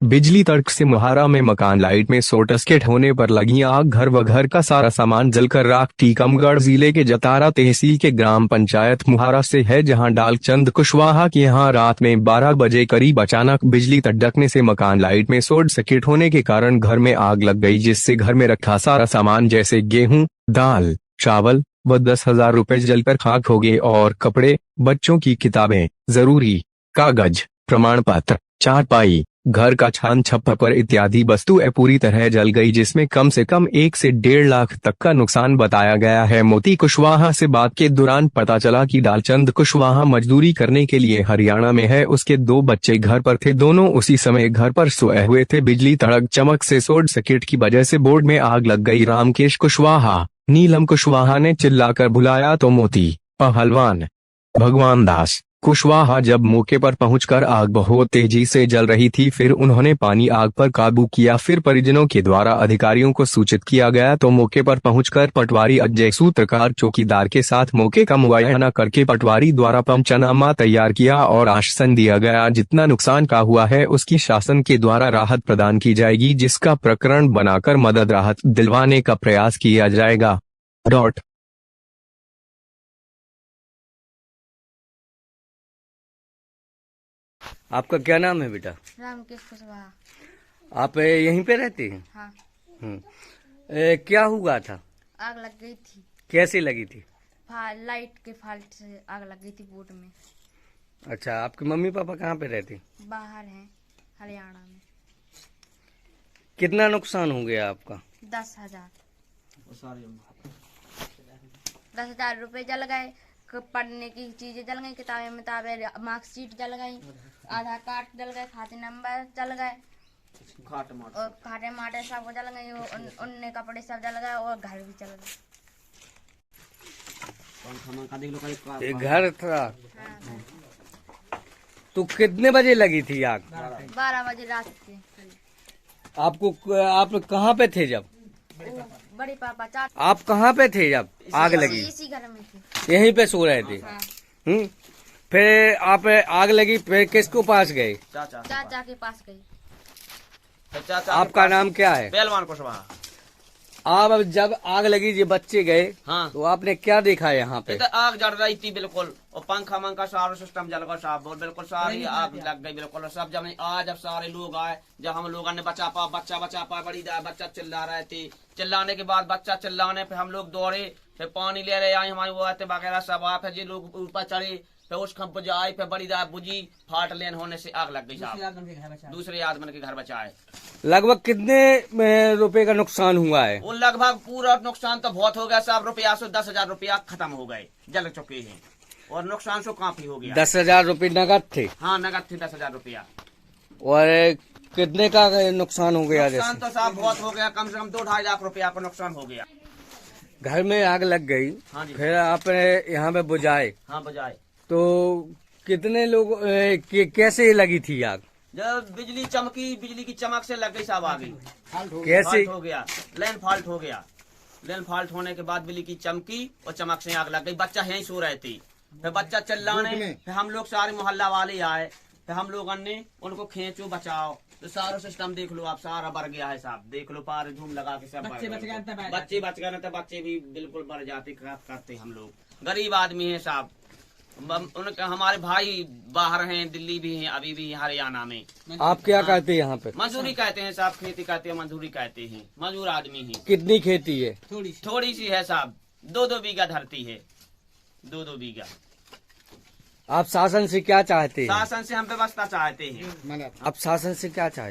बिजली तड़क से मुहारा में मकान लाइट में शॉर्ट सर्किट होने पर लगी आग, घर व घर का सारा सामान जलकर राख। टीकमगढ़ जिले के जतारा तहसील के ग्राम पंचायत मुहारा से है, जहां डालचंद कुशवाहा के यहां रात में 12 बजे करीब अचानक बिजली तड़कने से मकान लाइट में शॉर्ट सर्किट होने के कारण घर में आग लग गई, जिससे घर में रखा सारा सामान जैसे गेहूं, दाल, चावल व 10,000 रुपए जलकर खाक हो गए और कपड़े, बच्चों की किताबें, जरूरी कागज, प्रमाण पत्र, चारपाई, घर का छान छप्पर इत्यादि वस्तुएं पूरी तरह जल गई, जिसमें कम से कम 1 से 1.5 लाख तक का नुकसान बताया गया है। मोती कुशवाहा से बात के दौरान पता चला कि डालचंद कुशवाहा मजदूरी करने के लिए हरियाणा में है। उसके 2 बच्चे घर पर थे, दोनों उसी समय घर पर सोए हुए थे। बिजली तड़क चमक से शॉर्ट सर्किट की वजह से बोर्ड में आग लग गई। रामकेश कुशवाहा, नीलम कुशवाहा ने चिल्लाकर बुलाया तो मोती, पहलवान भगवान दास कुशवाहा जब मौके पर पहुंचकर आग बहुत तेजी से जल रही थी, फिर उन्होंने पानी आग पर काबू किया। फिर परिजनों के द्वारा अधिकारियों को सूचित किया गया तो मौके पर पहुंचकर पटवारी अजय सूत्रकार चौकीदार के साथ मौके का मुआयना करके पटवारी द्वारा पंचनामा तैयार किया और आश्वासन दिया गया जितना नुकसान का हुआ है उसकी शासन के द्वारा राहत प्रदान की जाएगी, जिसका प्रकरण बनाकर मदद राहत दिलवाने का प्रयास किया जाएगा। आपका क्या नाम है बेटा? रामकेश कुशवाहा। आप यहीं पे रहते हैं? हाँ। क्या हुआ था? आग लग गई थी। कैसे लगी थी? लाइट के फॉल्ट से आग लग गई थी बोर्ड में। अच्छा, आपके मम्मी पापा कहाँ पे रहते हैं? बाहर हैं, हरियाणा में। कितना नुकसान हो गया आपका? 10,000 रुपए जल गए। पढ़ने की चीजें जल गई, किताबें मिताबें, मार्कशीट जल गई, आधार कार्ड जल गए, खाते नंबर जल गए और खाटे माटे सब जल गई। उन्ने कपड़े सब जल गए और घर भी जल गए। एक घर था। हाँ। तो कितने बजे लगी थी आग? 12 बजे रात के। आप कहाँ पे थे जब? बड़ी पापा चाचा। आप कहाँ पे थे जब आग लगी? इसी घर में थे। यहीं पे सो रहे थे? हाँ। फिर आप आग लगी, फिर किसको पास गए? चाचा के पास गई। आपका नाम क्या है? पहलवान कुशवाहा। आप अब जब आग लगी, ये बच्चे गए, हाँ। तो आपने क्या देखा यहाँ पे? तो आग जल रही थी बिल्कुल, और पंखा मंखा सारा सिस्टम जल गया साहब, और बिल्कुल सारी आग लग गई बिल्कुल। और सब जब सारे लोग आए, जब हम लोगों ने बचा पा बड़ी बच्चा चिल्ला रहे थे। चिल्लाने के बाद बच्चा चिल्लाने पे हम लोग दौड़े, फिर पानी ले रहे आए, हमारे वो आते वगैरह सब आए, फिर जी लोग ऊपर चढ़े, फिर उस खंप आई, फिर बड़ी बुझी, फाट लेन होने से आग लग गई साहब। दूसरे आदमी के घर बचाए। लगभग कितने रुपए का नुकसान हुआ है? वो लगभग पूरा नुकसान तो बहुत हो गया साहब। रुपया सो 10,000 रुपया खत्म हो गए, जल चुके हैं, और नुकसान सो काफी हो गया। 10,000 रुपए नगद थे? हाँ, नगद थे 10,000 रुपया। और कितने का नुकसान हो गया? नुकसान तो साहब बहुत हो गया, कम से कम 2-2.5 लाख रुपया का नुकसान हो गया। घर में आग लग गई। हाँ जी। फिर आपने यहाँ पे बुझाए? हाँ, बुझाए। तो कितने लोग कैसे लगी थी आग? जब बिजली चमकी, बिजली की चमक से लग गई साहब आग। कैसे? फॉल्ट हो गया, लेन फॉल्ट हो गया। लेन फॉल्ट होने के बाद बिजली की चमकी और चमक से आग लग गई। बच्चा यहीं सो रहे थे, फिर बच्चा चिल्लाने, फिर हम लोग सारे मोहल्ला वाले आए, फिर हम लोगों ने उनको खींचो बचाओ, तो सारा सिस्टम देख लो आप, सारा भर गया है साहब। देख लो, पार धूम लगा के सब बच्चे बच गए, तो बच्चे भी बिल्कुल भर जाते करते। हम लोग गरीब आदमी हैं साहब। उनके हमारे भाई बाहर हैं, दिल्ली भी हैं, अभी भी हरियाणा में। आप क्या कहते हैं यहाँ पे? मजदूरी कहते हैं साहब, खेती कहते हैं, मजदूरी कहते हैं, मजदूर आदमी हैं। कितनी खेती है? थोड़ी सी है साहब, 2-2 बीघा धरती है, 2-2 बीघा। आप शासन से क्या चाहते हैं? शासन से हम व्यवस्था चाहते हैं। आप शासन से क्या चाहते हैं?